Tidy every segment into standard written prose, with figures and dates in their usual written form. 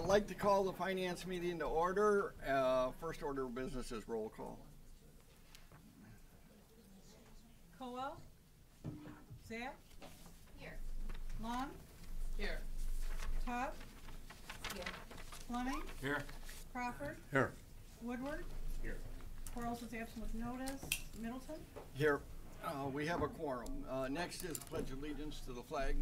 Like to call the finance meeting to order. First order of business is roll call. Colwell? Zapp? Here. Long? Here. Todd? Here. Fleming? Here. Crawford? Here. Woodward? Here. Quarles is absent with notice. Middleton? Here, we have a quorum. Next is pledge allegiance to the flag.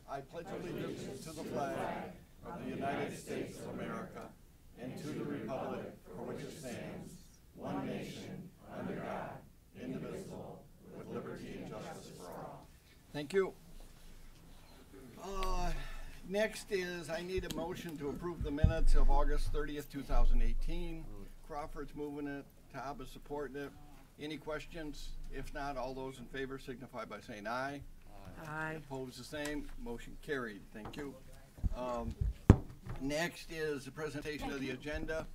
I pledge allegiance to the flag of the United States of America and to the republic for which it stands, one nation, under God, indivisible, with liberty and justice for all. Thank you. Next is I need a motion to approve the minutes of August 30th, 2018. Crawford's moving it. Todd is supporting it. Any questions? If not, all those in favor signify by saying aye. Aye. Opposed, the same. Motion carried. Thank you. Next is the presentation of the agenda.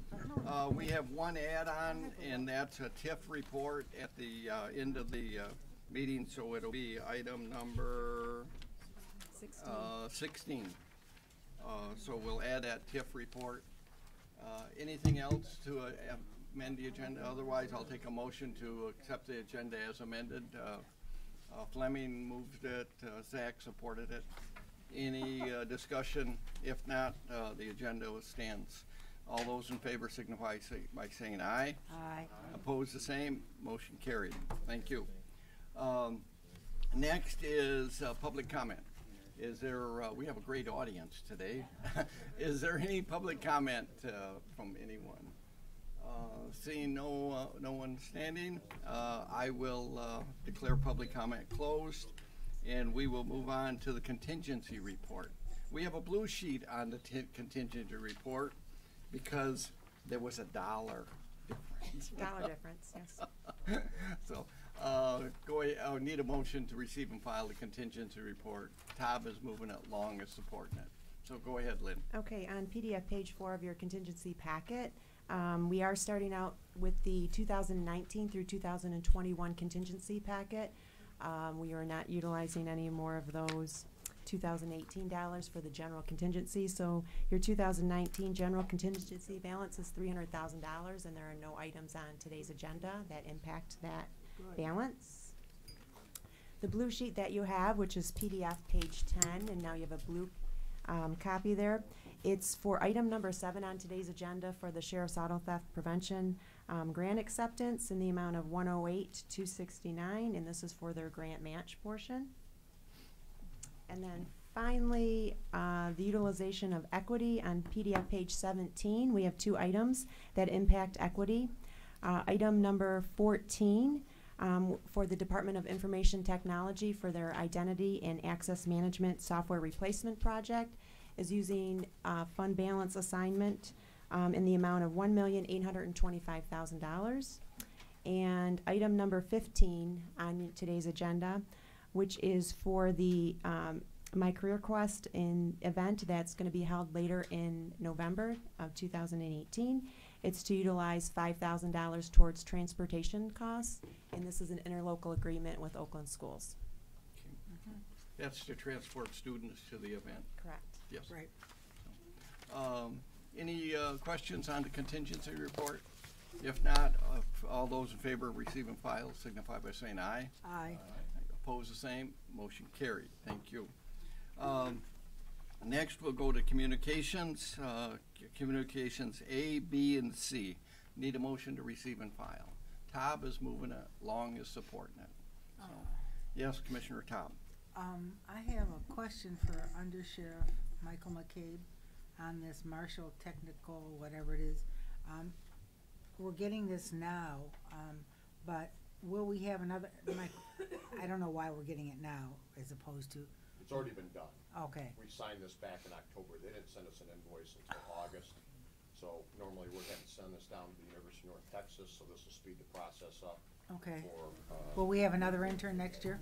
We have one add-on, and that's a TIF report at the end of the meeting, so it'll be item number 16. So we'll add that TIF report. Anything else to amend the agenda? Otherwise, I'll take a motion to accept the agenda as amended. Fleming moved it, Zach supported it. Any discussion? If not, the agenda stands. All those in favor signify by saying aye. Aye. Opposed, the same. Motion carried. Thank you. Next is public comment. Is there, we have a great audience today. Is there any public comment from anyone? Seeing no one standing, I will declare public comment closed, and we will move on to the contingency report. We have a blue sheet on the contingency report because there was a $1 difference. Dollar difference, yes. So, go ahead. I need a motion to receive and file the contingency report. Todd is moving it along, is supporting it. So go ahead, Lynn. Okay, on PDF page 4 of your contingency packet, we are starting out with the 2019 through 2021 contingency packet. We are not utilizing any more of those 2018 dollars for the general contingency. So your 2019 general contingency balance is $300,000, and there are no items on today's agenda that impact that balance. The blue sheet that you have, which is PDF page 10, and now you have a blue copy there. It's for item number 7 on today's agenda for the Sheriff's Auto Theft Prevention grant acceptance in the amount of $108,269, and this is for their grant match portion. And then finally, the utilization of equity on PDF page 17. We have 2 items that impact equity. Item number 14 for the Department of Information Technology for their Identity and Access Management Software Replacement Project is using fund balance assignment in the amount of $1,825,000. And item number 15 on today's agenda, which is for the My Career Quest event that's going to be held later in November of 2018. It's to utilize $5,000 towards transportation costs, and this is an interlocal agreement with Oakland Schools. Okay. That's to transport students to the event. Correct. Yes. Right. Any questions on the contingency report? If not, all those in favor of receiving files signify by saying aye. Aye. Opposed, the same. Motion carried. Thank you. Next, we'll go to communications. Communications A, B, and C. Need a motion to receive and file. Todd is moving it. Long is supporting it. So, yes, Commissioner Todd. I have a question for Under Sheriff Michael McCabe on this Marshall Technical, whatever it is. We're getting this now, but will we have another, I don't know why we're getting it now as opposed to. It's already been done. Okay. We signed this back in October. They didn't send us an invoice until August. So normally we're going to send this down to the University of North Texas, so this will speed the process up. Okay. For, will we have another intern next year?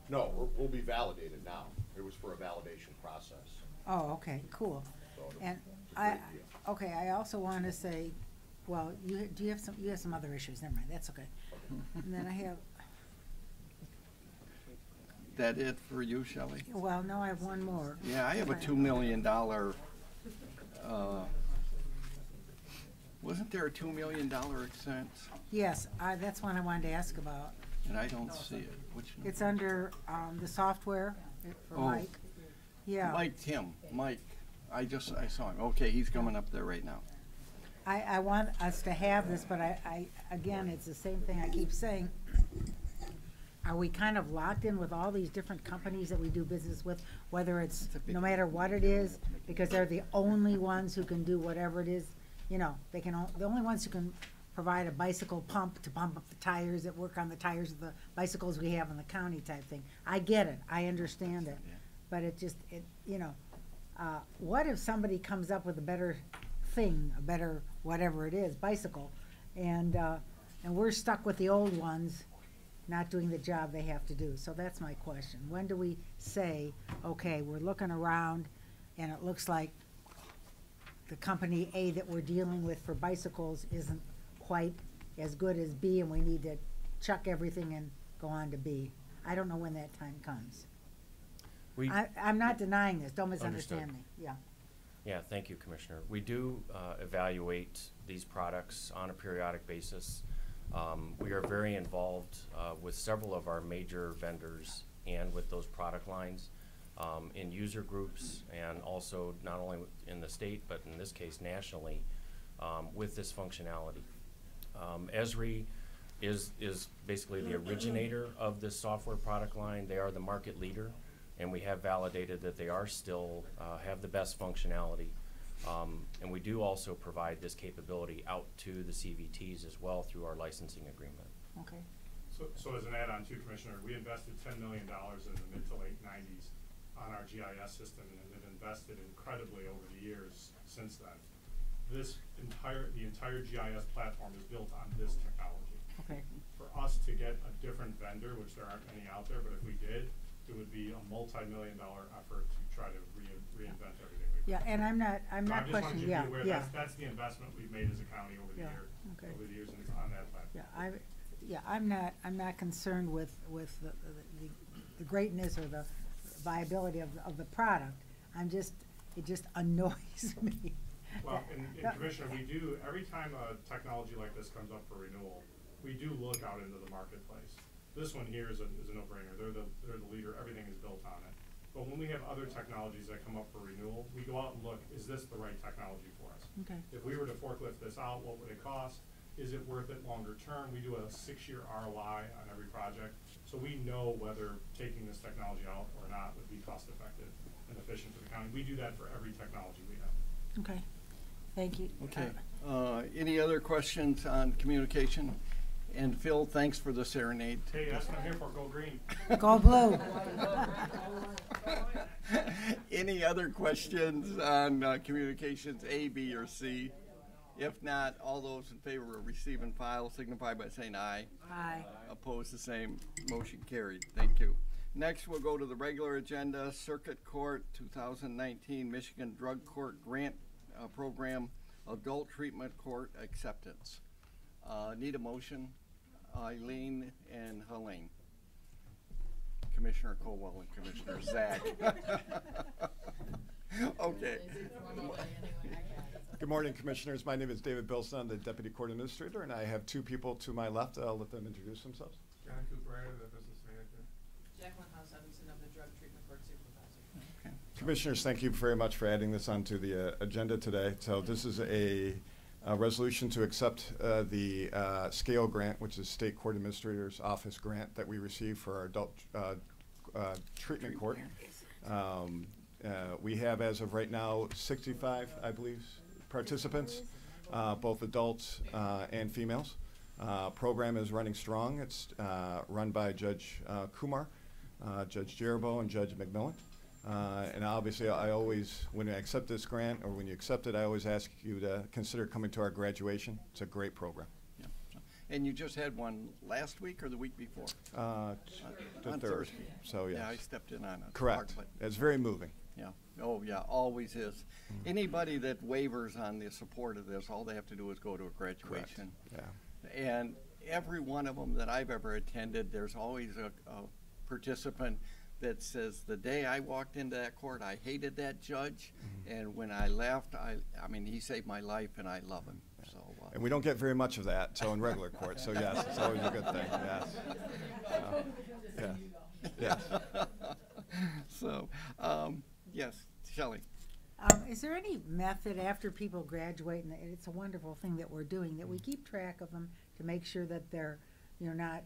No, we'll be validated now. It was for a validation process. Oh, okay, cool. So And it's a great deal. okay, I also want to say, well, you have some other issues. Never mind, that's okay. And then I have. that it for you, Shelley? Well, no, I have one more. Yeah, I have a Okay. $2 million, wasn't there a $2 million expense? Yes, that's one I wanted to ask about. And I don't see it. Which number? It's under, the software for Oh. Mike. Yeah. Mike, I saw him. Okay, he's coming up there right now. I want us to have this, but again, it's the same thing I keep saying. Are we kind of locked in with all these different companies that we do business with, whether it's, no matter what it is, because they're the only ones who can do whatever it is, you know, the only ones who can provide a bicycle pump to pump up the tires that work on the tires of the bicycles we have in the county type thing. I get it, I understand it, but you know, what if somebody comes up with a better thing, a better whatever it is, bicycle, and we're stuck with the old ones not doing the job they have to do. So that's my question. When do we say, okay, we're looking around and it looks like the company A that we're dealing with for bicycles isn't quite as good as B and we need to chuck everything and go on to B? I don't know when that time comes. I'm not denying this, don't misunderstand Understood. me, yeah. Yeah, thank you, Commissioner. We do evaluate these products on a periodic basis. We are very involved with several of our major vendors and with those product lines in user groups, and also not only in the state, but in this case nationally, with this functionality. Esri is basically the originator of this software product line. They are the market leader, and we have validated that they are still have the best functionality. And we do also provide this capability out to the CVTs as well through our licensing agreement. Okay. So as an add-on too, Commissioner, we invested $10 million in the mid to late '90s on our GIS system, and have invested incredibly over the years since then. The entire GIS platform is built on this technology. Okay. For us to get a different vendor, which there aren't many out there, but if we did, it would be a multi-million-dollar effort to try to reinvent everything. Yeah, and I'm not So I just wanted questioning, you to yeah, be aware, yeah. that's the investment we've made as a county over the Yeah, year, okay. over the years, and it's on that platform. I'm not concerned with the greatness or the viability of the product. It just annoys me. Well, and that- Commissioner, we do, every time a technology like this comes up for renewal, we do look out into the marketplace. This one here is a no-brainer. They're the leader, everything is built on it. But when we have other technologies that come up for renewal, we go out and look, is this the right technology for us? Okay. If we were to forklift this out, what would it cost? Is it worth it longer term? We do a 6-year ROI on every project, so we know whether taking this technology out or not would be cost effective and efficient for the county. We do that for every technology we have. Okay, thank you. Okay. Any other questions on communication? And Phil, thanks for the serenade. Hey, that's what I'm here for, go green. Go blue. Any other questions on communications A, B, or C? If not, all those in favor of receive and file signify by saying aye. Aye. Opposed, the same. Motion carried. Thank you. Next, we'll go to the regular agenda, Circuit Court 2019 Michigan Drug Court Grant Program Adult Treatment Court Acceptance. Need a motion? Eileen and Helene. Commissioner Colwell and Commissioner Zach. Okay. Good morning, Commissioners. My name is David Bilson. I'm the Deputy Court Administrator, and I have two people to my left. I'll let them introduce themselves. John Cooper, the business manager. Jacqueline House Evanson, of the Drug Treatment Court Supervisor. Okay. Commissioners, thank you very much for adding this onto the agenda today. So this is a resolution to accept the SCALE grant, which is State Court Administrator's Office grant that we received for our adult treatment court. We have, as of right now, 65, I believe, participants, both adults and females. Program is running strong. It's run by Judge Kumar, Judge Jerabo, and Judge McMillan. And obviously, I always, when I accept this grant, or when you accept it, I always ask you to consider coming to our graduation. It's a great program. Yeah. And you just had one last week or the week before? The On third. Thursday. So, yes. Yeah, I stepped in on it. Correct. But It's very moving. yeah. Oh, yeah, always is. Anybody that wavers on the support of this, all they have to do is go to a graduation. Yeah. And every one of them that I've ever attended, there's always a participant that says, the day I walked into that court, I hated that judge, and when I left, I mean, he saved my life, and I love him, so. And we don't get very much of that, so in regular court, so yes, it's always a good thing, yes. Yes. So, yes, Shelley. Is there any method after people graduate, and it's a wonderful thing that we're doing, that we keep track of them to make sure that they're, not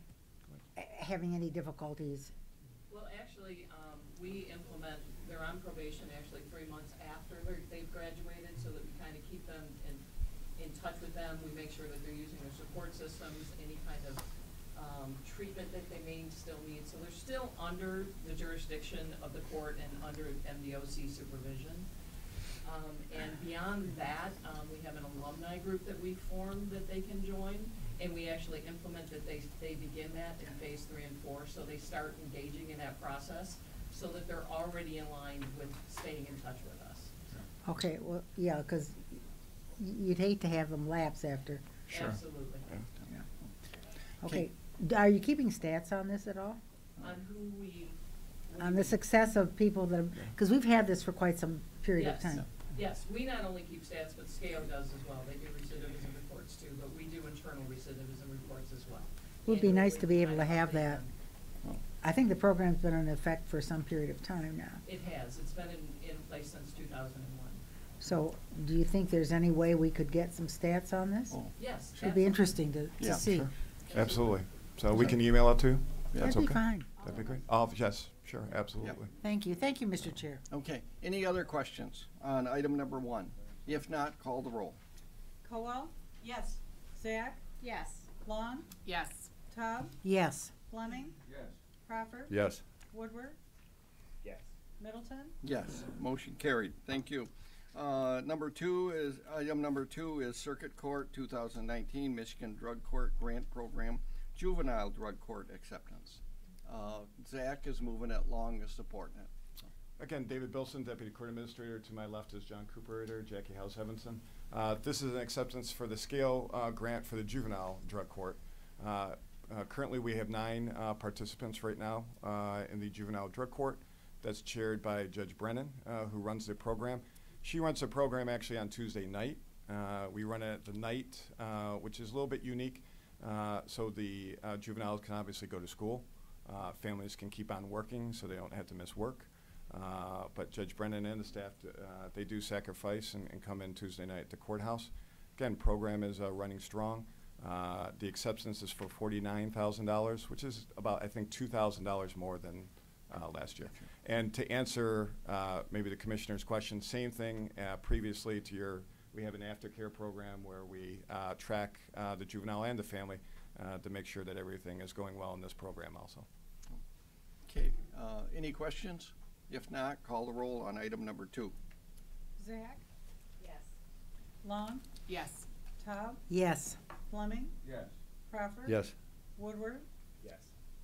having any difficulties? Well, actually, we implement, they're on probation actually 3 months after they've graduated, so that we kind of keep them in touch with them. We make sure that they're using their support systems, any kind of treatment that they may still need. So they're still under the jurisdiction of the court and under MDOC supervision. And beyond that, we have an alumni group that we formed that they can join, and we actually implement that they begin that in phase 3 and 4, so they start engaging in that process, so that they're already in line with staying in touch with us. Okay, well, yeah, because you'd hate to have them lapse after. Sure. Absolutely. Okay, are you keeping stats on this at all? On who we. On the success of people that, because we've had this for quite some period of Yes. time. Yes, we not only keep stats, but SCAO does as well. They do recidivism reports too, but we do internal recidivism reports as well. Would be nice Annually, to be able kind to of have update that. them. I think the program's been in effect for some period of time now. It has. It's been in place since 2001. So, do you think there's any way we could get some stats on this? Oh, Yes. It'd be interesting to Yeah, see. sure. Absolutely. So we can email it to you? That's That'd be okay. fine. That'd be great. Oh, yes, sure, absolutely. Thank you, Mr. Chair. Okay, any other questions on item number 1? If not, call the roll. Cowell, Yes. Zach, Yes. Long, Yes. Tubb, Yes. Fleming, Yes. Crawford, Yes. Woodward, Yes. Middleton, Yes, motion carried. Thank you. Item number 2 is Circuit Court 2019 Michigan Drug Court Grant Program Juvenile Drug Court Acceptance. Zach is moving it along as supporting it. Again, David Bilson, Deputy Court Administrator. To my left is John Cooperator, Jackie House Evanson. This is an acceptance for the scale grant for the Juvenile Drug Court. Currently, we have 9 participants right now in the Juvenile Drug Court. That's chaired by Judge Brennan, who runs the program. She runs the program actually on Tuesday night. We run it at the night, which is a little bit unique. So the juveniles can obviously go to school. Families can keep on working so they don't have to miss work. But Judge Brennan and the staff, they do sacrifice and come in Tuesday night at the courthouse. Again, program is running strong. The acceptance is for $49,000, which is about, I think, $2,000 more than last year. And to answer maybe the commissioner's question, same thing previously to your, we have an aftercare program where we track the juvenile and the family to make sure that everything is going well in this program also. Okay, any questions? If not, call the roll on item number 2. Zach, Yes. Long, Yes. Tubb, Yes. Fleming, Yes. Crawford. Yes. Woodward, Yes.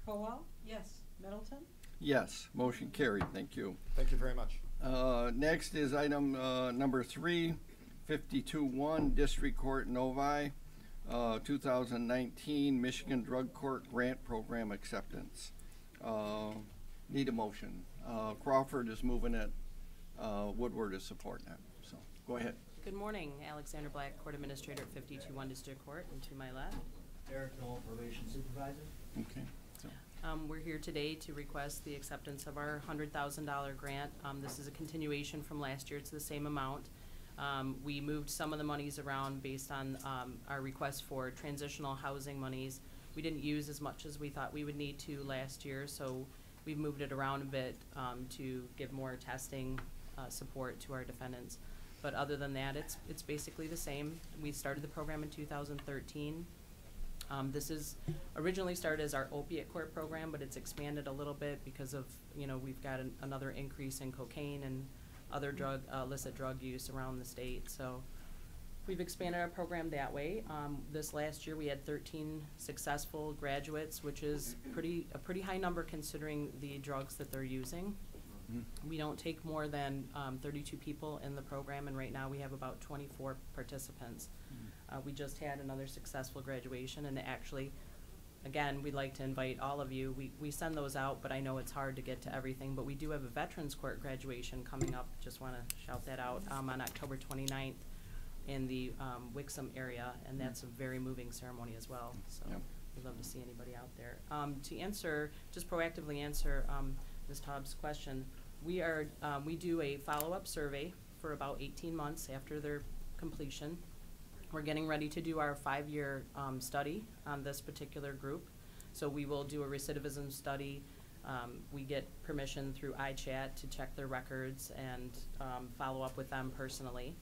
Cowell, Yes. Middleton, Yes, motion carried. Thank you. Thank you very much. Next is item number 3, 52-1 District Court Novi 2019 Michigan Drug Court Grant Program Acceptance. Need a motion. Crawford is moving it. Woodward is supporting it. So go ahead. Good morning, Alexander Black, Court Administrator at 52-1 District Court, and to my left. Derek Knoll, Probation Supervisor. Okay. So, We're here today to request the acceptance of our $100,000 grant. This is a continuation from last year. It's the same amount. We moved some of the monies around based on our request for transitional housing monies. We didn't use as much as we thought we would need to last year, so we've moved it around a bit to give more testing support to our defendants. But other than that, it's basically the same. We started the program in 2013. This is originally started as our opiate court program, but it's expanded a little bit because of, we've got another increase in cocaine and other illicit drug use around the state. So we've expanded our program that way. This last year we had 13 successful graduates, which is a pretty high number considering the drugs that they're using. We don't take more than 32 people in the program, and right now we have about 24 participants. We just had another successful graduation, and actually again, we'd like to invite all of you. We send those out, but I know it's hard to get to everything. But we do have a Veterans Court graduation coming up. Just want to shout that out on October 29th in the Wixom area, and that's a very moving ceremony as well. So Yep. we'd love to see anybody out there. To answer, just proactively answer Ms. Taub's question, we do a follow-up survey for about 18 months after their completion. We're getting ready to do our 5-year study on this particular group. So we will do a recidivism study. We get permission through iChat to check their records and follow up with them personally.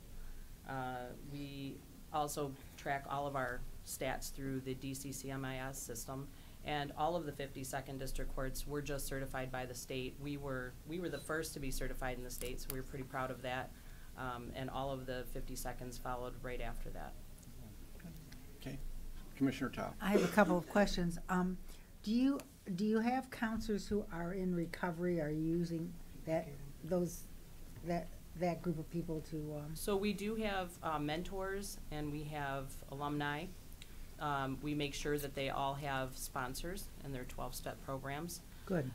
We also track all of our stats through the DCCMIS system. And all of the 52nd district courts were just certified by the state. We were the first to be certified in the state, so we were pretty proud of that. And all of the 52nds followed right after that. Okay. Commissioner Todd. I have a couple of questions. Do you have counselors who are in recovery? Are you using that group of people to? So we do have mentors and we have alumni. We make sure that they all have sponsors in their 12-step programs. Good.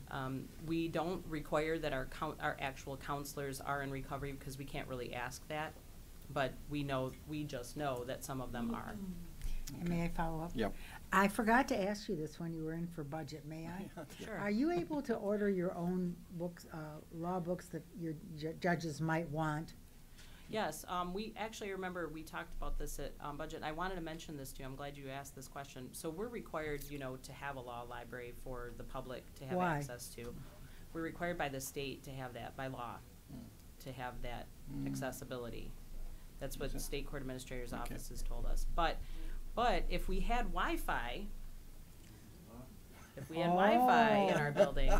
We don't require that our actual counselors are in recovery because we can't really ask that, but we just know that some of them are. And may I follow up? Yep. I forgot to ask you this when you were in for budget. May I? Sure. Are you able to order your own books, law books that your judges might want? Yes, we actually remember we talked about this at budget. I wanted to mention this to you. I'm glad you asked this question. So we're required, to have a law library for the public to have Why? access to. We're required by the state to have that, by law, to have that accessibility. That's what the State Court Administrator's Office has told us. But if we had Wi-Fi, in our building,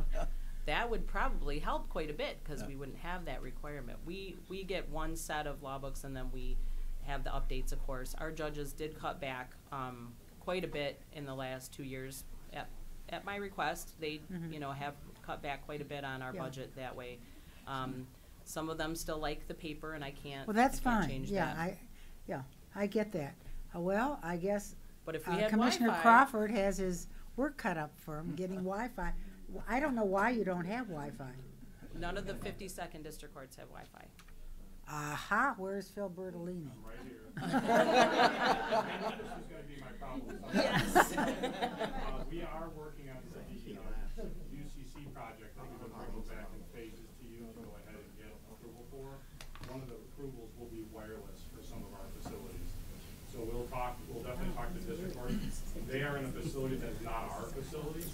that would probably help quite a bit because we wouldn't have that requirement. We get one set of law books and then we have the updates, of course. Our judges did cut back quite a bit in the last 2 years. At my request, they have cut back quite a bit on our budget that way. Some of them still like the paper, and I can't. Well, that's I can't fine. change Yeah, that. I get that. Well, I guess But if we had Commissioner Wi-Fi, Crawford has his work cut up for him getting Wi-Fi. I don't know why you don't have Wi-Fi. none of the 52nd district courts have Wi-Fi. Aha, where's Phil Bertolini? Right here. I knew this was gonna be my problem. We are working on the UCC project that we're going to bring back in phases to you to go ahead and get approval for. One of the approvals will be wireless for some of our facilities. So we'll definitely talk to district court. They are in a facility that is not our facility,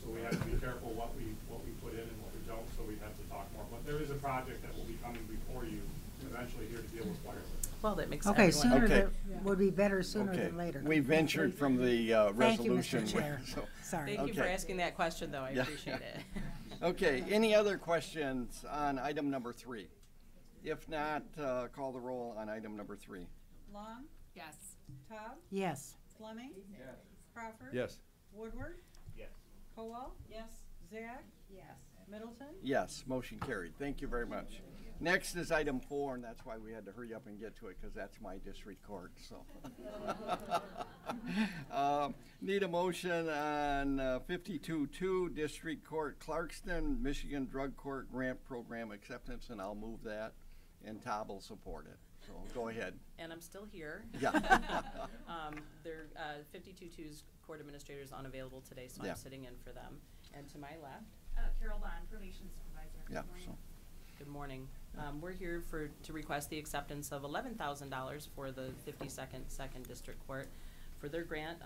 so we have to be careful what we put in and what we don't, so we have to talk more. But there is a project that will be coming before you eventually here to deal with wireless. Well, that makes Okay, everyone. sooner Okay. would be better sooner Okay. than later. We ventured from the Thank you, resolution. Mr. Chair. so- Sorry. Thank you for Okay. asking that question, though. I Yeah. appreciate it. Okay, any other questions on item number 3? If not, call the roll on item number 3. Long, Yes. Todd, Yes. Fleming. Yes. Crawford. Yes. Woodward, Yes. Colwell, Yes. Zach, Yes. Middleton. Yes, motion carried. Thank you very much. Next is item 4, and that's why we had to hurry up and get to it, because that's my district court, so. Need a motion on 52-2 District Court Clarkston, Michigan Drug Court Grant Program Acceptance, and I'll move that, and Todd will support it. So go ahead. And I'm still here. Yeah. Their 52-2's court administrator is unavailable today, so Yeah. I'm sitting in for them. And to my left, Carol Bond, probation supervisor. Yeah, Good morning. so, good morning. We're here to request the acceptance of $11,000 for the 52nd Second District Court for their grant.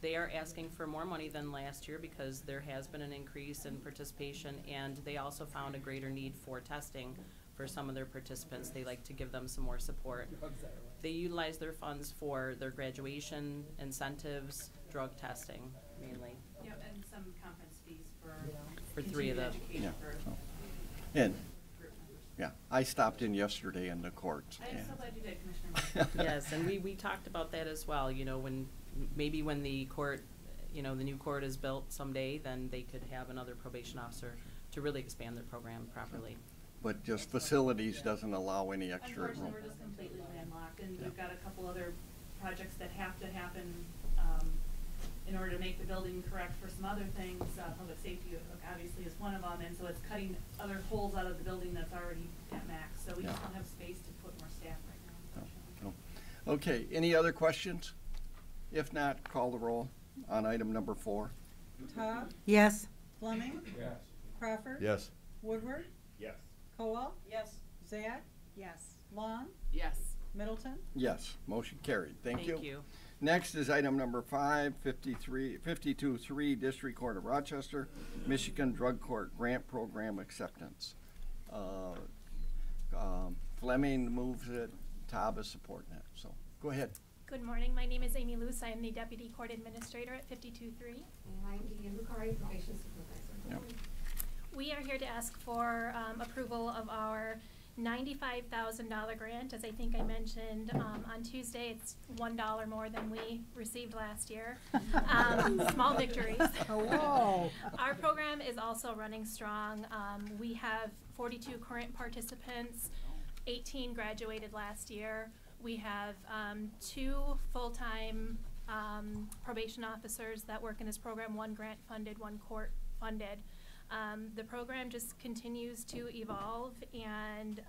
They are asking for more money than last year because there has been an increase in participation, and they also found a greater need for testing for some of their participants. They like to give them some more support. They utilize their funds for their graduation, incentives, drug testing mainly. Yep, and some conference fees For 3 of them. yeah. for So. And, group members. yeah, I stopped in yesterday in the courts. I am and- so glad you did, Commissioner Moore. Yes, and we talked about that as well, when the court, the new court is built someday, then they could have another probation officer to really expand their program properly. But just facilities doesn't allow any extra room. Unfortunately, we're just completely landlocked, and we've got a couple other projects that have to happen, in order to make the building correct for some other things. Public safety obviously is one of them, and so it's cutting other holes out of the building that's already at max. So we just don't have space to put more staff right now, unfortunately. No. Okay, any other questions? If not, call the roll on item number 4. Todd, Yes. Fleming, Yes. Crawford. Yes. Woodward, Yes. Cowell, Yes. Zach, Yes. Long, Yes. Middleton. Yes, motion carried. Thank you. Thank you. Next is item number 5, 52-3, District Court of Rochester, Michigan Drug Court Grant Program Acceptance. Fleming moves it, Taub is supporting it, so go ahead. Good morning. My name is Amy Luce. I am the Deputy Court Administrator at 52-3. And I'm Deanne Bukhari, Probation Supervisor. Yep. We are here to ask for approval of our $95,000 grant. As I think I mentioned on Tuesday, it's $1 more than we received last year. Small victories. Whoa. Our program is also running strong. We have 42 current participants, 18 graduated last year. We have 2 full-time probation officers that work in this program, 1 grant funded, 1 court funded. The program just continues to evolve, and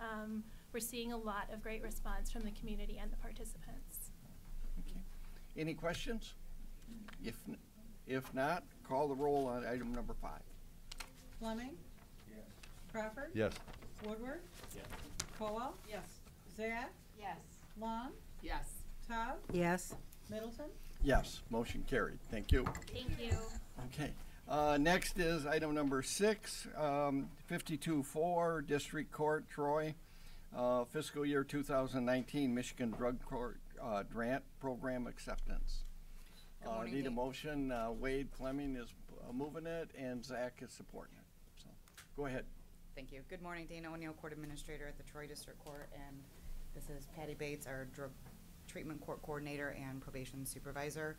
we're seeing a lot of great response from the community and the participants. Okay. Any questions? If not, call the roll on item number 5. Fleming, Yes. Crawford. Yes. Woodward, Yes. Cowell, Yes. Zach, Yes. Long, Yes. Todd, Yes. Middleton. Yes, motion carried. Thank you. Thank you. Okay. Next is item number 6, 52-4, District Court, Troy, fiscal year 2019 Michigan Drug Court Grant Program Acceptance. Good morning, Need a Dave. motion. Wade Fleming is moving it, and Zach is supporting it. So, go ahead. Thank you. Good morning, Dana O'Neill, Court Administrator at the Troy District Court, and this is Patty Bates, our Drug Treatment Court Coordinator and Probation Supervisor.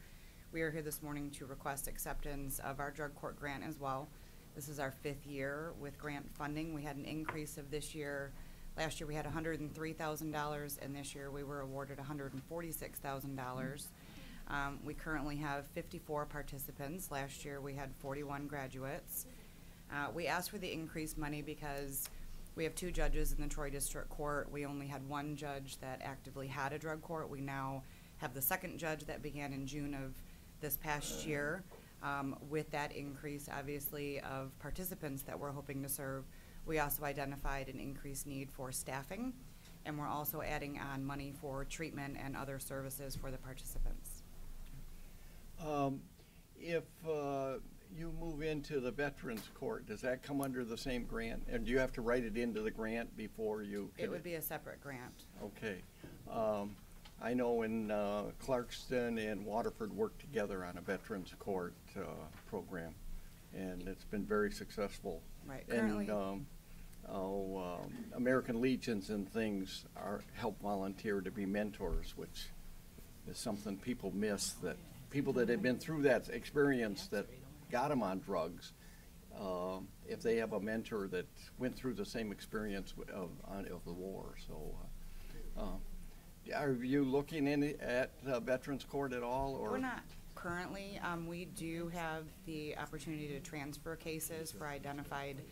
We are here this morning to request acceptance of our drug court grant as well. This is our 5th year with grant funding. We had an increase of this year. Last year we had $103,000, and this year we were awarded $146,000. We currently have 54 participants. Last year we had 41 graduates. We asked for the increased money because we have 2 judges in the Troy District Court. We only had 1 judge that actively had a drug court. We now have the 2nd judge that began in June of this past year. With that increase, obviously, of participants that we're hoping to serve, we also identified an increased need for staffing, and we're also adding on money for treatment and other services for the participants. If you move into the Veterans Court, does that come under the same grant? And do you have to write it into the grant before you? It would be a separate grant. Okay. I know when Clarkston and Waterford worked together on a Veterans Court program, and it's been very successful. Right. And Currently, American Legions and things help volunteer to be mentors, which is something people miss, that people that have been through that experience that got them on drugs, if they have a mentor that went through the same experience of the war. So are you looking at Veterans Court at all? Or we're not currently. We do have the opportunity to transfer cases for identified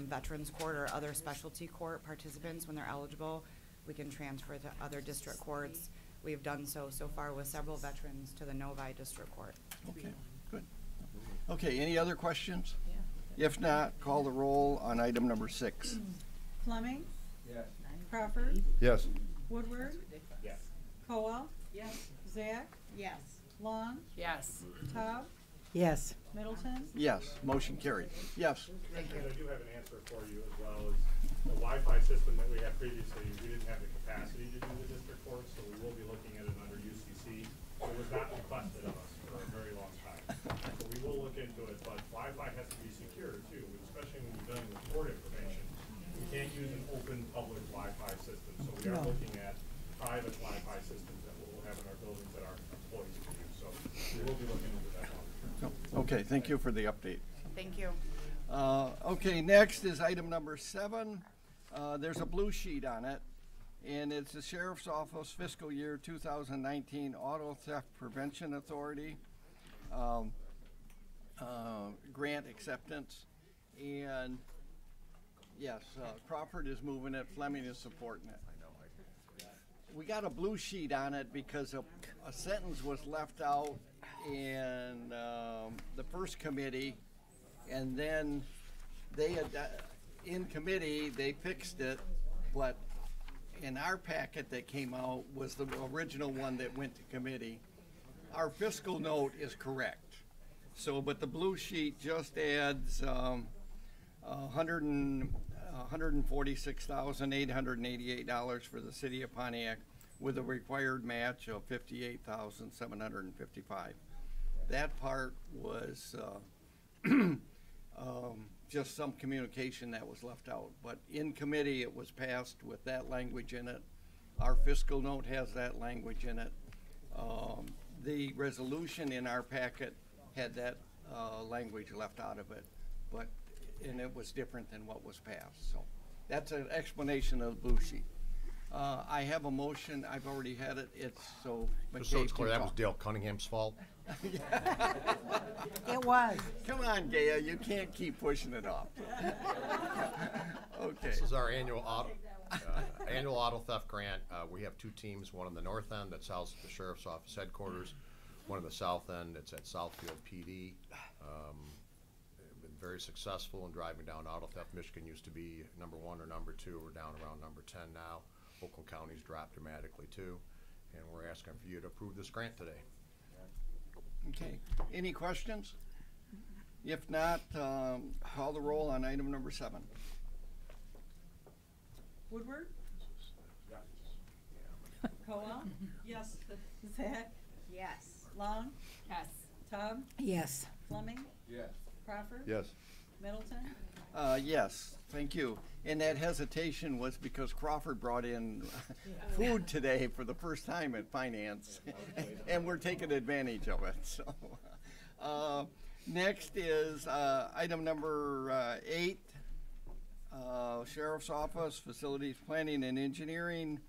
Veterans Court or other specialty court participants when they're eligible. We can transfer to other district courts. We've done so far with several veterans to the Novi District Court. Okay, good. Okay, any other questions? If not, call the roll on item number 6. Fleming, Yes. Crawford, Yes. Woodward, Yes. Cowell, Yes. Zach, Yes. Long, Yes. Todd, Yes. Middleton. Yes, motion carried. Yes. Commissioners, I do have an answer for you as well. As the Wi-Fi system that we had previously, we didn't have the capacity to do the district court, so we will be looking at it under UCC. It was not requested of us for a very long time. So we will look into it, but Wi-Fi has to be secure too, especially when you're dealing with court information. We can't use an open public Wi-Fi system, so we are looking at private Wi-Fi systems that we'll have in our buildings that our employees can use. So we will be looking into that one. Okay, thank you for the update. Thank you. Okay, next is item number 7. There's a blue sheet on it, and it's the Sheriff's Office fiscal year 2019 Auto Theft Prevention Authority. grant acceptance. And yes, Crawford is moving it, Fleming is supporting it. We got a blue sheet on it because a sentence was left out in the first committee, and then they had, in committee, they fixed it, but in our packet that came out was the original one that went to committee. Our fiscal note is correct. So, but the blue sheet just adds $146,888 for the city of Pontiac with a required match of $58,755. That part was just some communication that was left out. But in committee, it was passed with that language in it. Our fiscal note has that language in it. The resolution in our packet had that language left out of it, and it was different than what was passed. So that's an explanation of the blue sheet. I have a motion. I've already had it. It's so. Just so it's clear, that was Dale Cunningham's fault. It was. Come on, Gail. You can't keep pushing it off. Okay. This is our annual auto theft grant. We have two teams, one on the north end that's housed at the sheriff's office headquarters, one on the south end that's at Southfield PD. Been very successful in driving down auto theft. Michigan used to be #1 or #2. We're down around #10 now. Oakland County's dropped dramatically too, and we're asking for you to approve this grant today. Okay. Any questions? If not, call the roll on item number 7. Woodward? Cowell? Yes. Zach? Yes. Long? Yes. Tub? Yes. Fleming? Yes. Crawford? Yes. Middleton? Yes, thank you. And that hesitation was because Crawford brought in food today for the first time at finance, and we're taking advantage of it. So, next is item number 8, Sheriff's Office, Facilities Planning and Engineering,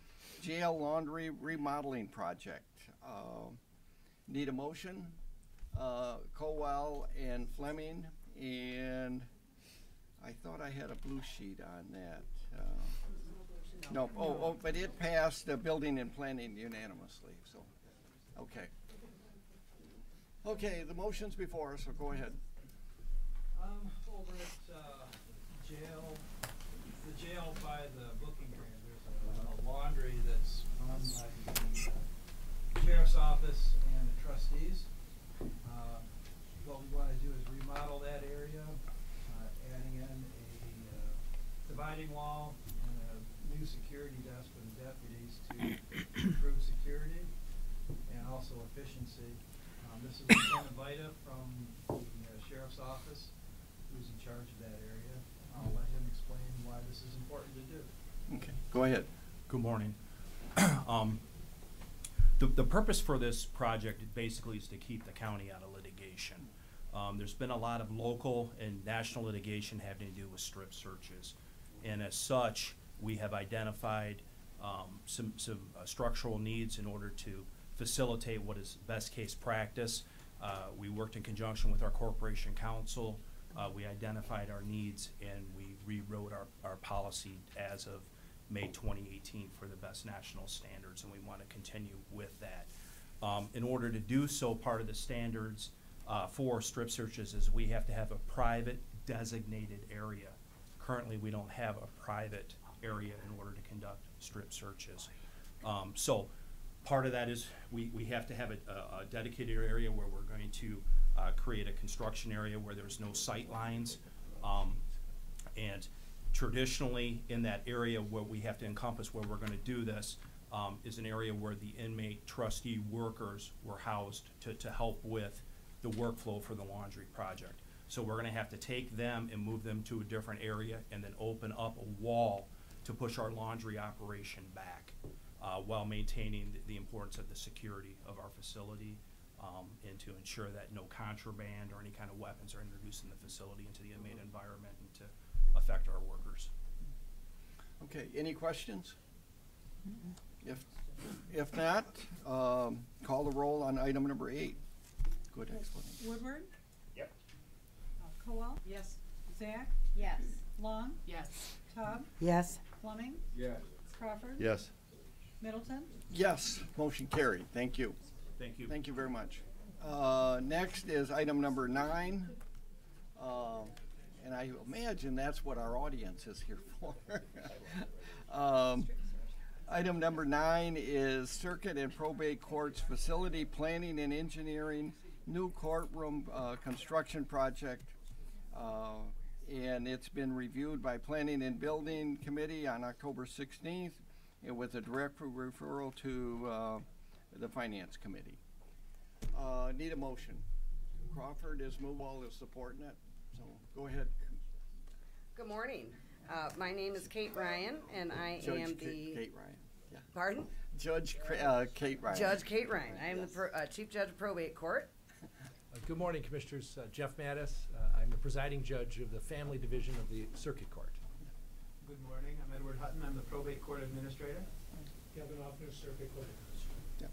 Jail Laundry Remodeling Project. Need a motion? Colwell and Fleming, and I thought I had a blue sheet on that. No, but it passed Building and Planning unanimously, so, okay. Okay, the motion's before us, so go ahead. Over at the jail by the booking grant, there's a laundry that's run by the sheriff's office and the trustees. What we want to do is remodel that area, adding in a dividing wall and a new security desk for the deputies to improve security and also efficiency. This is Lieutenant Vita from the sheriff's office, who's in charge of that area. I'll let him explain why this is important to do. Okay, go ahead. Good morning. The purpose for this project basically is to keep the county out of litigation. There's been a lot of local and national litigation having to do with strip searches. And as such, we have identified some structural needs in order to facilitate what is best case practice. We worked in conjunction with our corporation counsel. We identified our needs, and we rewrote our policy as of May 2018 for the best national standards, and we want to continue with that. In order to do so, part of the standards for strip searches is we have to have a private designated area. Currently, we don't have a private area in order to conduct strip searches. So part of that is we have to have a dedicated area where we're going to create a construction area where there's no sight lines. And traditionally, in that area where we have to encompass where we're going to do this is an area where the inmate trustee workers were housed to help with the workflow for the laundry project. So we're going to have to take them and move them to a different area and then open up a wall to push our laundry operation back while maintaining the importance of the security of our facility and to ensure that no contraband or any kind of weapons are introduced in the facility into the inmate environment and to affect our workers. Okay, any questions? If not, call the roll on item number 8. good explanation. Woodward? Yep. Cowell? Yes. Zach? Yes. Long? Yes. Cobb? Yes. Fleming? Yes. Crawford? Yes. Middleton? Yes, motion carried. Thank you. Thank you. Thank you very much. Next is item number 9. And I imagine that's what our audience is here for. Item number 9 is Circuit and Probate Courts Facility Planning and Engineering New Courtroom Construction Project. And it's been reviewed by Planning and Building Committee on October 16th with a direct referral to the Finance Committee. Need a motion. Crawford is Movall is supporting it, so go ahead. Good morning. My name is Kate Ryan, and I Judge am Kate Ryan. Yeah. Pardon? Judge Kate Ryan. Judge Kate Ryan. I am Yes. the Chief Judge of Probate Court. Good morning, Commissioners. Jeff Mattis. I'm the presiding judge of the Family Division of the Circuit Court. Good morning, I'm Edward Hutton, I'm the probate court administrator. Kevin Hoffner, circuit court administrator.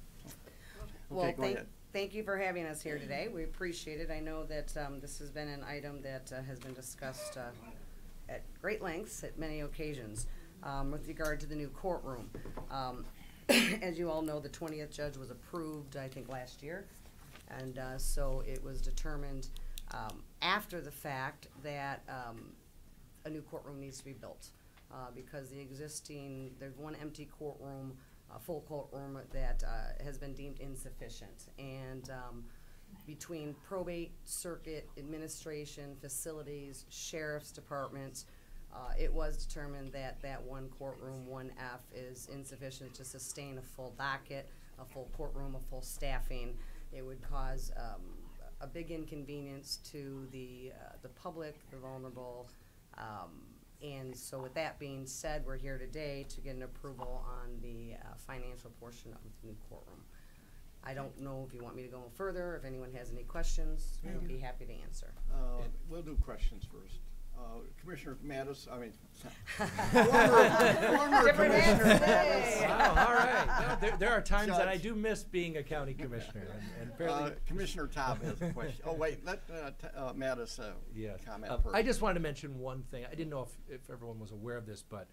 Well, Okay, go ahead. thank you for having us here today. We appreciate it. I know that this has been an item that has been discussed at great lengths at many occasions with regard to the new courtroom. As you all know, the 20th judge was approved, I think, last year. And so it was determined after the fact that a new courtroom needs to be built because there's one empty courtroom, a full courtroom that has been deemed insufficient. And between probate, circuit, administration, facilities, sheriff's department, it was determined that that one courtroom, 1F, is insufficient to sustain a full docket, a full courtroom, a full staffing. It would cause a big inconvenience to the public, the vulnerable, and so with that being said, we're here today to get an approval on the financial portion of the new courtroom. I don't know if you want me to go further, if anyone has any questions, I'd be happy to answer. We'll do questions first. Commissioner Mattis, I mean, former Different Commissioner answer. Mattis. Wow, all right. No, there are times that I Judge. do miss being a county commissioner. And fairly, Commissioner Taub has a question. Oh, wait, let Mattis yes. comment I first. just wanted to mention one thing. I didn't know if everyone was aware of this, but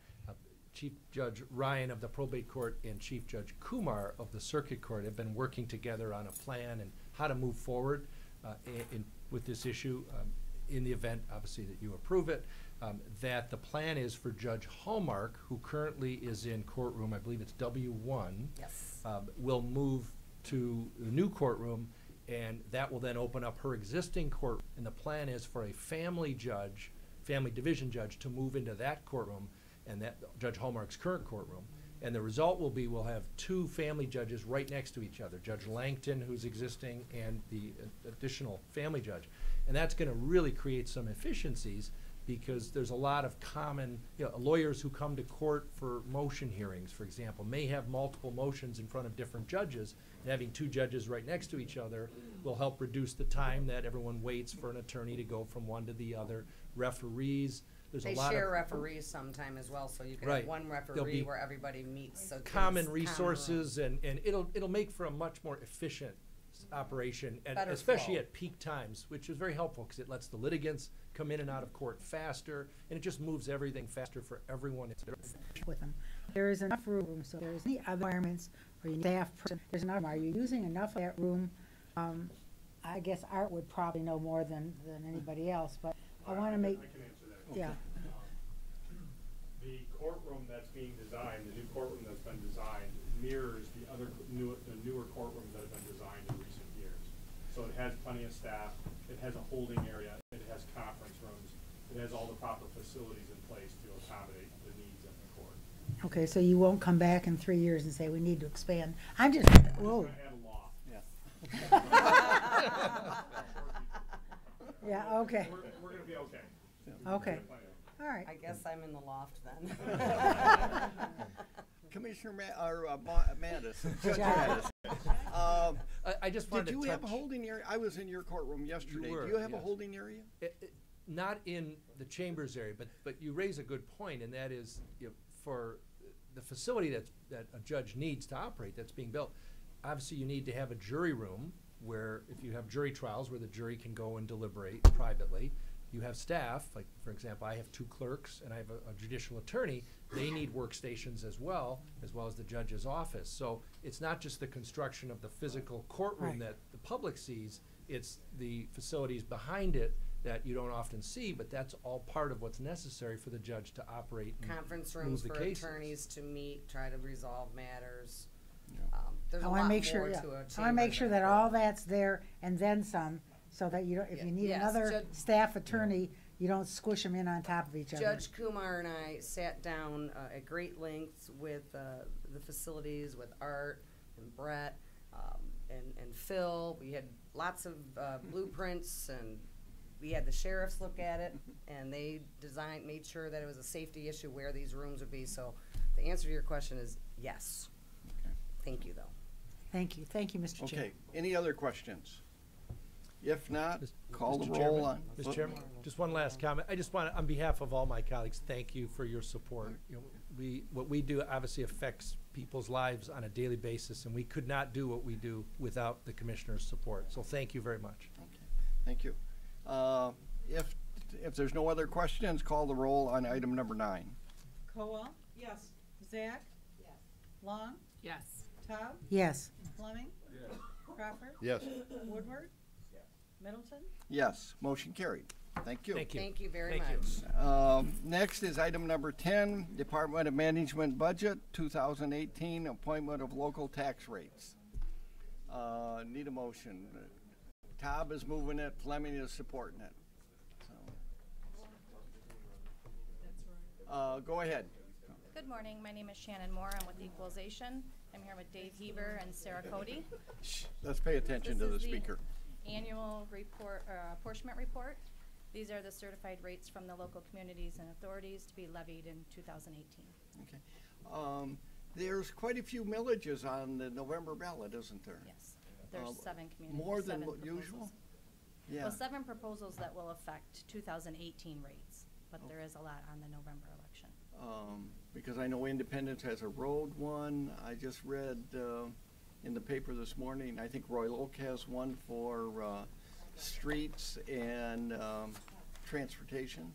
Chief Judge Ryan of the Probate Court and Chief Judge Kumar of the Circuit Court have been working together on a plan and how to move forward with this issue. In the event, obviously, that you approve it, that the plan is for Judge Hallmark, who currently is in courtroom, I believe it's W1, Yes. will move to the new courtroom, and that will then open up her existing court. And the plan is for a family division judge to move into that courtroom, and that Judge Hallmark's current courtroom. And the result will be we'll have 2 family judges right next to each other, Judge Langton, who's existing, and the additional family judge. And that's going to really create some efficiencies because there's a lot of common, lawyers who come to court for motion hearings, for example, may have multiple motions in front of different judges. And having 2 judges right next to each other will help reduce the time that everyone waits for an attorney to go from one to the other. Referees, there's They a lot share of referees sometime as well, so you can Right. have one There'll referee be where everybody meets. So common it's resources, and it'll make for a much more efficient operation, and Better especially flow. at peak times, which is very helpful because it lets the litigants come in and out of court faster, and it just moves everything faster for everyone. With them. There is enough room, so there's any other requirements or you staff person, there's enough. Are you using enough of that room? I guess Art would probably know more than anybody else, but I want to make, I can answer that. yeah. The courtroom that's being designed, the new courtroom that's been designed, mirrors the newer courtrooms that have been designed in recent years. So it has plenty of staff, it has a holding area, it has conference rooms, it has all the proper facilities in place to accommodate the needs of the court. Okay, so you won't come back in 3 years and say, we need to expand. I'm just, whoa. We're gonna add a loft. Yeah, okay. We're gonna be okay. Okay. All right. I guess I'm in the loft then. Commissioner Mattis, Judge Mattis. I just wanted Did you to have a touch- holding area? I was in your courtroom yesterday. were, Do you have a yes. holding area? Not in the chambers area, but you raise a good point, and that is, for the facility that a judge needs to operate that's being built, obviously you need to have a jury room, where if you have jury trials where the jury can go and deliberate privately, you have staff, like for example, I have 2 clerks and I have a judicial attorney, they need workstations as well as the judge's office. So it's not just the construction of the physical courtroom Right. that the public sees, it's the facilities behind it that you don't often see, but that's all part of what's necessary for the judge to operate and Conference move rooms the for cases. attorneys to meet, try to resolve matters. Yeah. There's I a wanna lot make more sure, to yeah. a I wanna chamber make sure than that all that's there and then some, so that you don't, if you need Yes, another Judge- staff attorney, you don't squish them in on top of each other. Judge Kumar and I sat down at great lengths with the facilities, with Art and Brett and Phil. We had lots of blueprints, and we had the sheriffs look at it, and they made sure that it was a safety issue where these rooms would be. So the answer to your question is yes. Okay. Thank you, though. Thank you, Mr. Chair. Okay, any other questions? If not, call the Mr. roll Chairman, on. Mr. Chairman, just one last comment. I just want to, on behalf of all my colleagues, thank you for your support. You know, what we do obviously affects people's lives on a daily basis, and we could not do what we do without the commissioner's support. So thank you very much. Okay, thank you. If there's no other questions, call the roll on item number 9. Cowell? Yes. Zach? Yes. Long? Yes. Taub? Yes. Fleming? Crawford? Yes. Woodward? Middleton? Yes, motion carried. Thank you. Thank you. Thank you very Thank you. much. Next is item number 10, Department of Management Budget 2018, appointment of local tax rates. Need a motion. Taub is moving it, Fleming is supporting it. So, go ahead. Good morning, my name is Shannon Moore, I'm with Equalization. I'm here with Dave Heber and Sarah Cody. Shh, let's pay attention to the speaker. Annual report, apportionment report. These are the certified rates from the local communities and authorities to be levied in 2018. Okay. There's quite a few millages on the November ballot, isn't there? Yes, there's 7 communities. More than 7 what proposals. usual? Yeah. Well, 7 proposals that will affect 2018 rates, but there is a lot on the November election. Because I know Independence has a road one. I just read in the paper this morning, I think Royal Oak has one for streets and transportation.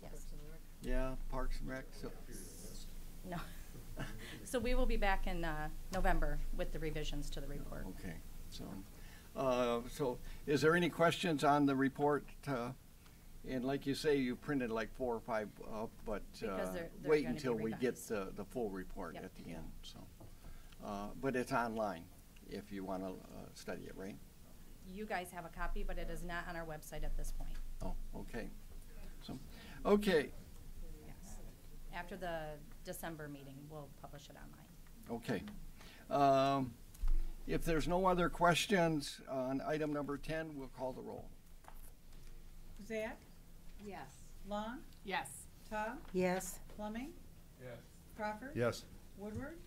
Yes. Yeah, Parks and Rec. So, No. So we will be back in November with the revisions to the report. okay. So is there any questions on the report? And like you say, you printed like 4 or 5 up, but Because they're wait gonna be until we get revised. the full report Yep. at the end. So, but it's online if you want to study it, right? You guys have a copy, but it is not on our website at this point. Oh, okay. So, okay, Yes. After the December meeting, we'll publish it online. okay. If there's no other questions on item number 10, we'll call the roll. Zach? Yes. Long? Yes. Taub? Yes. Fleming? Yes. Crawford? Yes. Woodward?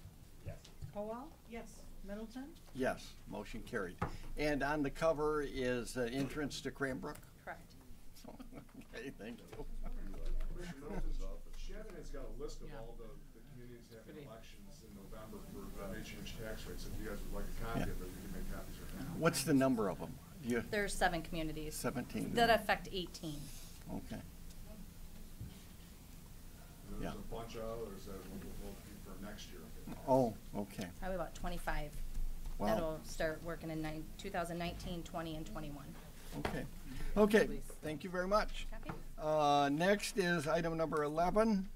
Yes. Cowell? Yes. Middleton? Yes, motion carried. And on the cover is entrance to Cranbrook? Correct. So, okay, thank you. Shannon has got a list of all the communities having elections in November for may change tax rates. If you guys would like a copy of it, we can make copies right now. What's the number of them? There's 7 communities. 17. That affect 18. Okay. There's Yeah. a bunch of others that will be for next year. Oh, okay. Probably about 25. Wow. That'll start working in 2019, 20, and 21. Okay. Okay, thank you very much. Copy? Next is item number 11.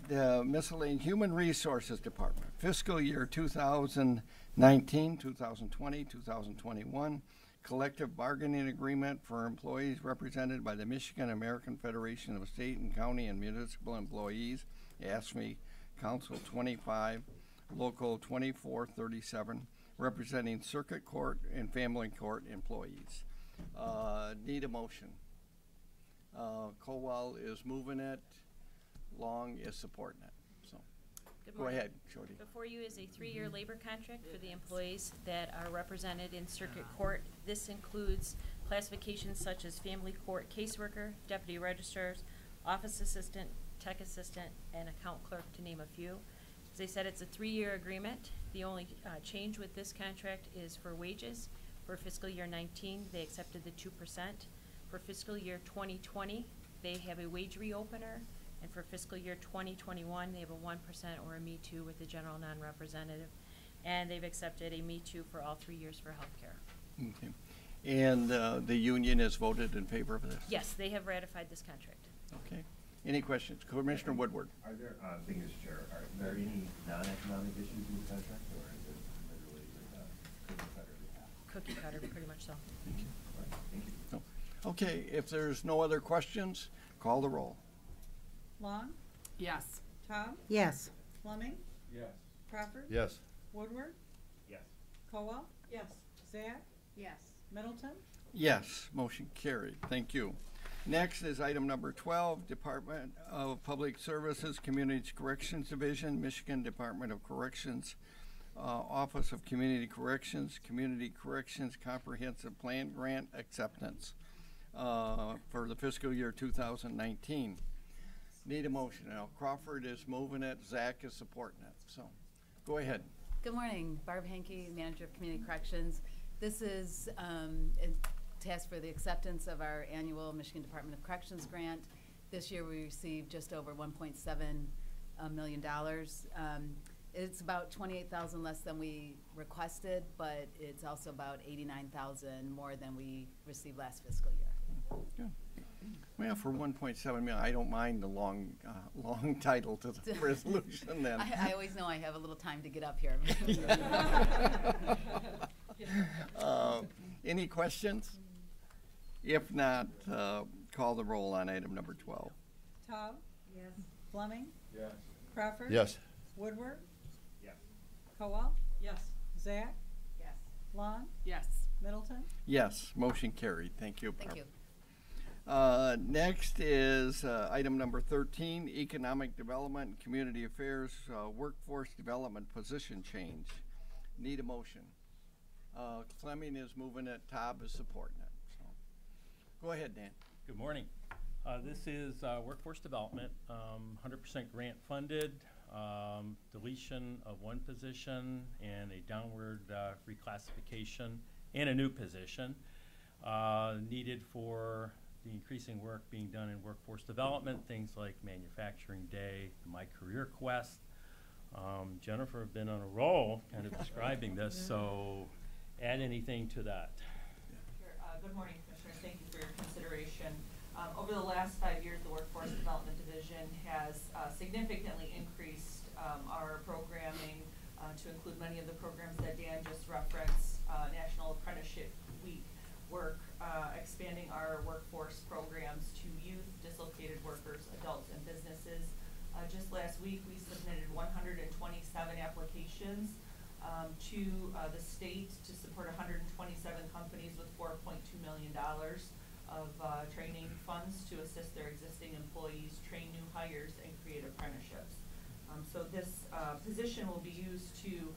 The Miscellaneous Human Resources Department, fiscal year 2019, 2020, 2021, collective bargaining agreement for employees represented by the Michigan American Federation of State and County and Municipal Employees, AFSCME, Council 25, Local 2437, representing Circuit Court and Family Court employees. Need a motion. Colwell is moving it. Long is supporting it. So, Good go morning. ahead, Jody. Before you is a 3-year labor contract for the employees that are represented in circuit court. This includes classifications such as family court caseworker, deputy registrars, office assistant, tech assistant, and account clerk, to name a few. As I said, it's a 3-year agreement. The only change with this contract is for wages. For fiscal year 19, they accepted the 2%. For fiscal year 2020, they have a wage reopener. And for fiscal year 2021, they have a 1% or a Me Too with the general non-representative. And they've accepted a Me Too for all 3 years for healthcare. Okay. And the union has voted in favor of this? Yes, they have ratified this contract. Okay. Any questions? Commissioner Woodward. Are there, thank you, Mr. Chair, are there any non-economic issues in the contract, or is it literally cookie cutter we have? Cookie cutter, pretty much so. Thank you. All right, thank you. No. Okay, if there's no other questions, call the roll. Long, Yes. Tom, Yes. Fleming, Yes. Crawford. Yes. Woodward, Yes. Cowell, Yes. Zach, Yes. Middleton, Yes, motion carried. Thank you. Next is item number 12, Department of Public Services, Community Corrections Division, Michigan Department of Corrections, Office of Community Corrections, Community Corrections Comprehensive Plan Grant Acceptance for the fiscal year 2019. Need a motion. Now, Crawford is moving it, Zach is supporting it, so go ahead. Good morning, Barb Henke, Manager of Community Corrections. This is a task for the acceptance of our annual Michigan Department of Corrections grant. This year we received just over $1.7 million. It's about $28,000 less than we requested, but it's also about $89,000 more than we received last fiscal year. Good. Well, for 1.7 million, I don't mind the long title to the resolution then. I always know I have a little time to get up here. Any questions? If not, call the roll on item number 12. Tom, Yes. Fleming, Yes. Crawford. Yes. Woodward, Yes. Cowell, Yes. Zach, Yes. Long, Yes. Middleton, Yes, motion carried. Thank you. Thank Barb. you. Next is item number 13, Economic Development and Community Affairs Workforce Development Position Change. Need a motion. Fleming is moving it, Todd is supporting it. So, go ahead, Dan. Good morning. This is workforce development, 100% grant funded, deletion of one position and a downward reclassification and a new position needed for the increasing work being done in workforce development, things like Manufacturing Day, My Career Quest. Jennifer have been on a roll kind of describing this, so add anything to that. Sure. Good morning, Commissioners. Thank you for your consideration. Over the last 5 years, the Workforce Development Division has significantly increased our programming to include many of the programs that Dan just referenced, National Apprenticeship Week work, expanding our workforce programs to youth, dislocated workers, adults, and businesses. Just last week, we submitted 127 applications to the state to support 127 companies with $4.2 million of training funds to assist their existing employees, train new hires, and create apprenticeships. So this position will be used to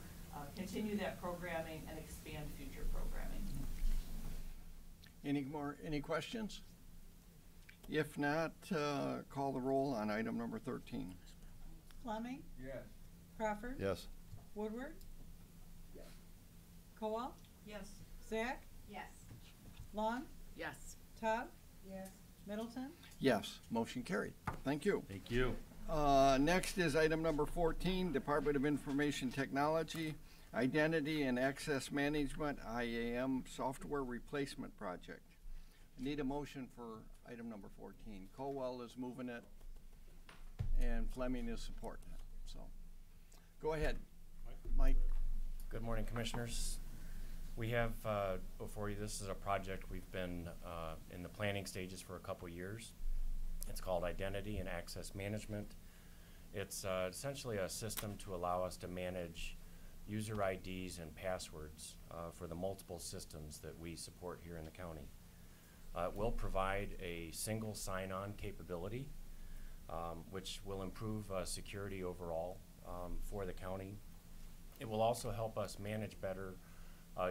continue that programming and expand future programming. Any questions? If not, call the roll on item number 13. Fleming, Yes. Crawford. Yes. Woodward, Yes. Cowell, Yes. Zach, Yes. Long, Yes. Todd, Yes. Middleton, Yes, motion carried. Thank you. Thank you. Next is item number 14, Department of Information Technology, Identity and Access Management, IAM Software Replacement Project. I need a motion for item number 14. Colwell is moving it, and Fleming is supporting it. So, go ahead, Mike. Good morning, Commissioners. We have before you, this is a project we've been in the planning stages for a couple years. It's called Identity and Access Management. It's essentially a system to allow us to manage user IDs and passwords for the multiple systems that we support here in the county. It will provide a single sign-on capability, which will improve security overall for the county. It will also help us manage better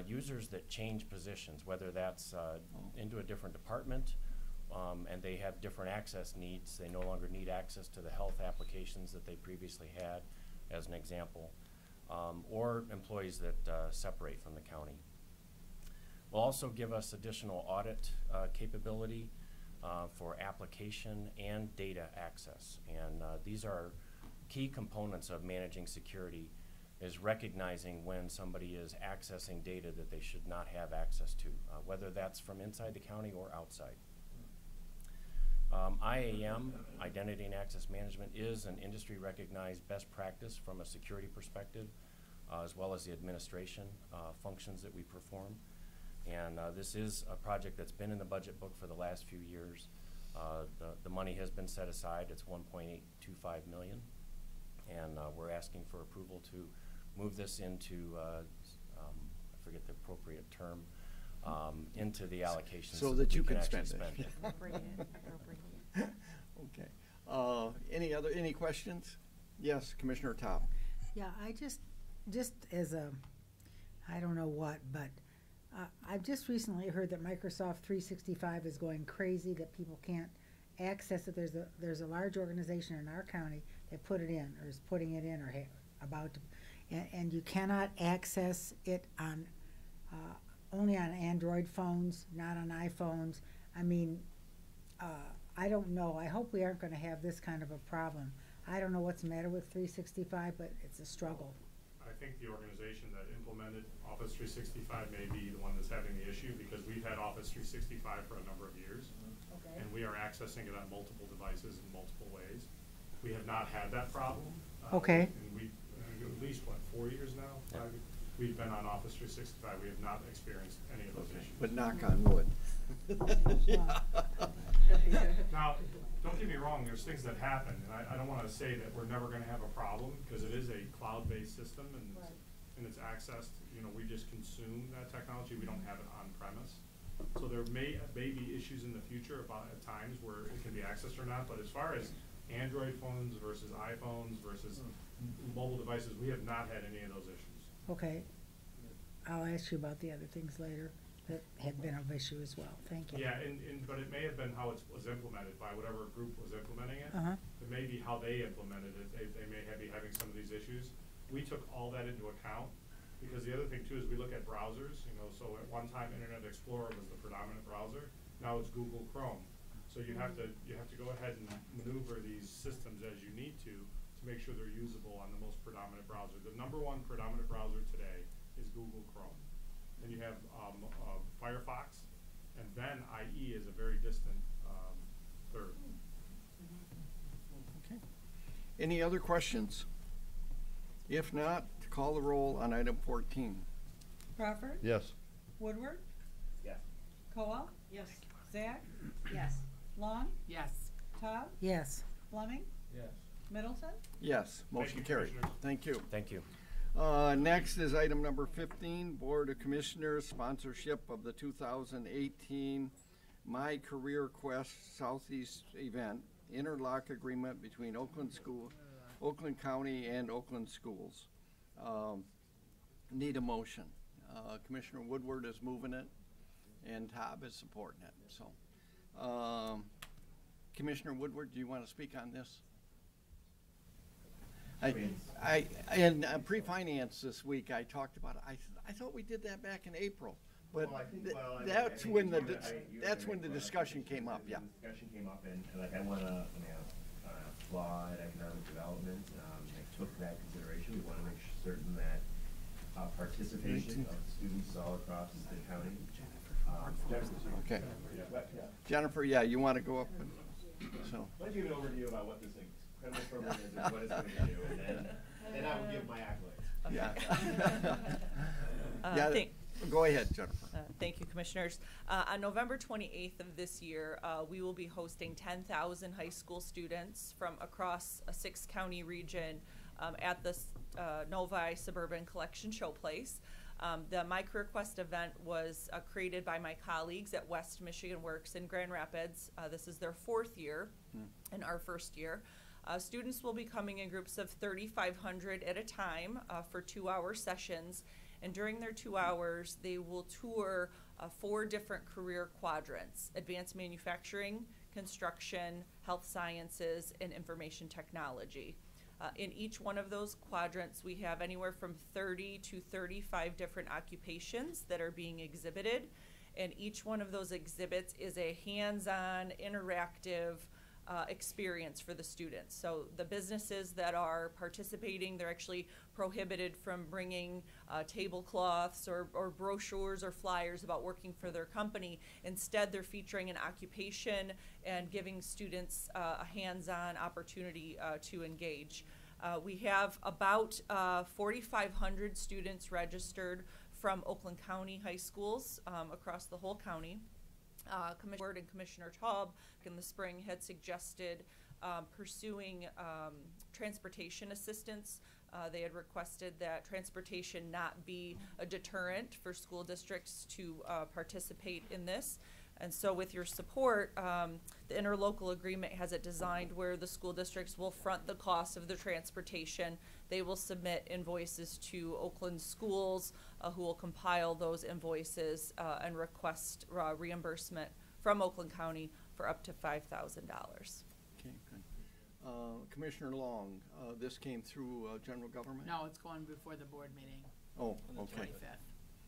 users that change positions, whether that's into a different department and they have different access needs. They no longer need access to the health applications that they previously had. as an example, or employees that separate from the county. Will also give us additional audit capability for application and data access. And these are key components of managing security, is recognizing when somebody is accessing data that they should not have access to, whether that's from inside the county or outside. IAM, Identity and Access Management, is an industry recognized best practice from a security perspective, as well as the administration functions that we perform. And this is a project that's been in the budget book for the last few years. The money has been set aside. It's $1.825 million. And we're asking for approval to move this into, I forget the appropriate term, into the allocation so that you we can actually spend it. Okay. Any questions? Yes, Commissioner Top. Yeah, I just as a, I don't know what, but I've just recently heard that Microsoft 365 is going crazy, that people can't access it. There's a large organization in our county that put it in, or is putting it in, or about to, and you cannot access it on only on Android phones, not on iPhones. I mean, I don't know. I hope we aren't going to have this kind of a problem. I don't know what's the matter with 365, but it's a struggle. I think the organization that implemented Office 365 may be the one that's having the issue, because we've had Office 365 for a number of years. Okay. And we are accessing it on multiple devices in multiple ways. We have not had that problem. Okay. And we, at least, what, 4 years now? We've been on Office 365. We have not experienced any of those issues. But knock on wood. Now, don't get me wrong, there's things that happen, and I don't want to say that we're never going to have a problem, because it is a cloud-based system, and, and it's accessed, you know, we just consume that technology, we don't have it on premise. So there may be issues in the future about at times where it can be accessed or not, but as far as Android phones versus iPhones versus mobile devices, we have not had any of those issues. Okay. I'll ask you about the other things later that had been of issue as well. Thank you. Yeah, but it may have been how it was implemented by whatever group was implementing it. It may be how they implemented it. They may be having some of these issues. We took all that into account, because the other thing too is we look at browsers. You know, so at one time Internet Explorer was the predominant browser. Now it's Google Chrome. So you have to go ahead and maneuver these systems as you need to make sure they're usable on the most predominant browser. The #1 predominant browser today is Google Chrome. Then you have Firefox, and then IE is a very distant third. Okay. Any other questions? If not, call the roll on item 14. Crawford? Yes. Woodward? Yes. Cowell? Yes. Zach? Yes. Long? Yes. Todd? Yes. Fleming? Yes. Middleton? Yes, motion you, carried. Commissioners. Thank you. Thank you. Next is item number 15, Board of Commissioners sponsorship of the 2018 My Career Quest Southeast event, interlock agreement between Oakland County and Oakland Schools. Need a motion. Commissioner Woodward is moving it, and Todd is supporting it. So, Commissioner Woodward, do you want to speak on this? In pre-finance this week, I talked about it. I thought we did that back in April, but that's when the discussion came up. Yeah. The discussion came up, and like I want to applaud economic development. I took that consideration. We want to make certain that participation of students all across the county. Okay. Jennifer, yeah, you want to go up and so. Why don't you give an overview about what this incredible program is and what it's going to do, and then I will give my accolades. Yeah. Go ahead, Jennifer. Thank you, Commissioners. On November 28th of this year, we will be hosting 10,000 high school students from across a 6-county region at the Novi Suburban Collection Showplace. The My Career Quest event was created by my colleagues at West Michigan Works in Grand Rapids. This is their 4th year and our 1st year. Students will be coming in groups of 3,500 at a time for 2-hour sessions. And during their 2 hours, they will tour 4 different career quadrants: advanced manufacturing, construction, health sciences, and information technology. In each one of those quadrants, we have anywhere from 30 to 35 different occupations that are being exhibited. And each one of those exhibits is a hands-on, interactive experience for the students. So the businesses that are participating, they're actually prohibited from bringing tablecloths or brochures or flyers about working for their company. Instead, they're featuring an occupation and giving students a hands-on opportunity to engage. We have about 4,500 students registered from Oakland County high schools across the whole county. Commissioner Ward and Commissioner Taub in the spring had suggested pursuing transportation assistance. They had requested that transportation not be a deterrent for school districts to participate in this. And so with your support, the interlocal agreement has it designed where the school districts will front the cost of the transportation. They will submit invoices to Oakland schools who will compile those invoices and request reimbursement from Oakland County for up to $5,000. Okay, good. Commissioner Long, this came through general government? No, it's going before the board meeting. Oh, on the okay. 25th.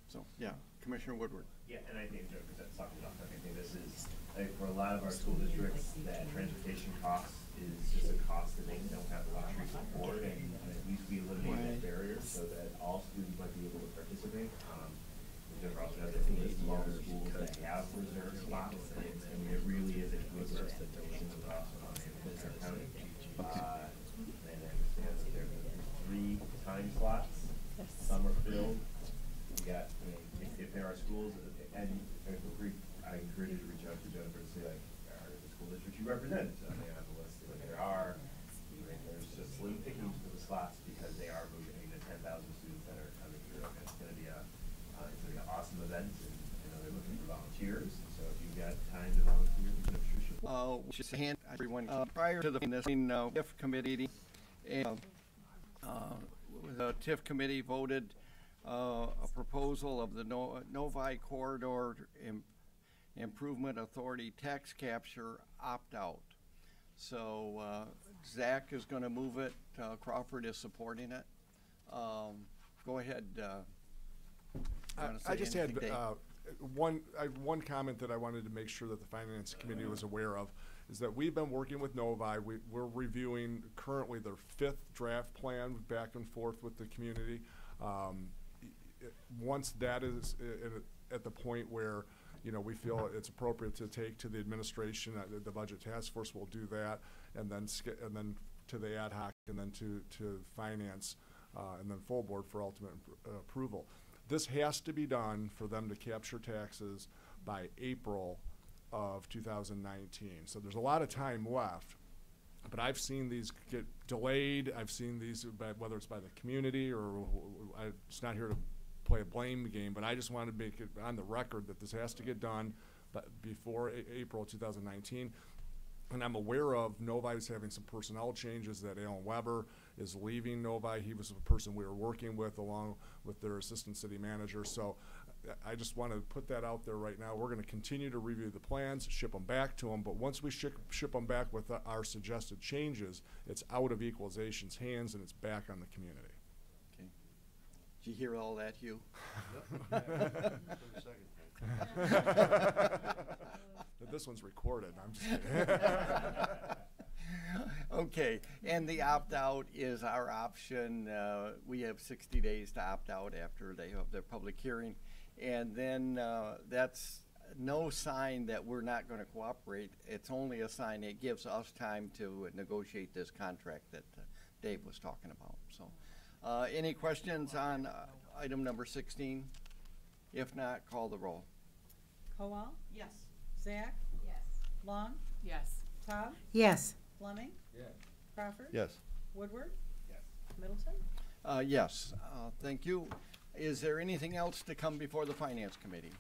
So, yeah, Commissioner Woodward. Yeah, and I think, Joe, because that's talking about, I think this is, like, for a lot of our school districts, that transportation cost is just a cost that they don't have the luxury to afford, and at least we eliminate that barrier so that all students might be able to participate. Jennifer also has, I think, the small schools that have reserved slots, and it really is a case of across our county. And I understand that there are 3 time slots. Some are filled. We got, I mean, if there are schools, and I encourage you to reach out to Jennifer and say, like, are the school districts you represent on the list? Like, there are, I mean, there's just slim pickings for the slots because they are moving the 10,000 students that are coming through. And it's going to be an awesome event, and I know they're looking for volunteers. So if you've got time to volunteer, we can sure should. Just hand everyone prior to the TIF committee, and the TIF committee voted a proposal of the Novi Corridor Improvement Authority tax capture opt-out. So Zach is going to move it. Crawford is supporting it. Go ahead. I just had one comment that I wanted to make sure that the Finance Committee was aware of, is that we've been working with Novi. We're reviewing currently their 5th draft plan back and forth with the community. Once that is at the point where, you know, we feel it's appropriate to take to the administration, the budget task force will do that, and then to the ad hoc, and then to finance, and then full board for ultimate approval. This has to be done for them to capture taxes by April of 2019. So there's a lot of time left. But I've seen these get delayed. I've seen these, whether it's by the community or it's not here to play a blame game, but I just want to make it on the record that this has to get done before April 2019. And I'm aware of Novi's having some personnel changes, that Alan Weber is leaving Novi. He was the person we were working with along with their assistant city manager. So I just want to put that out there right now. We're going to continue to review the plans, ship them back to them, but once we ship them back with our suggested changes, it's out of equalization's hands and it's back on the community. Okay. Did you hear all that, Hugh? This one's recorded. I'm just kidding. Okay, and the opt-out is our option. We have 60 days to opt out after they have their public hearing. And then that's no sign that we're not going to cooperate. It's only a sign it gives us time to negotiate this contract that Dave was talking about. So any questions on item number 16? If not, call the roll. Kowal? Yes. Zach? Yes. Long? Yes. Taub? Yes. Fleming? Yes. Crawford? Yes. Woodward? Yes. Middleton? Yes, thank you. Is there anything else to come before the Finance Committee?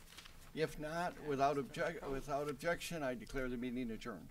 If not, without objection, I declare the meeting adjourned.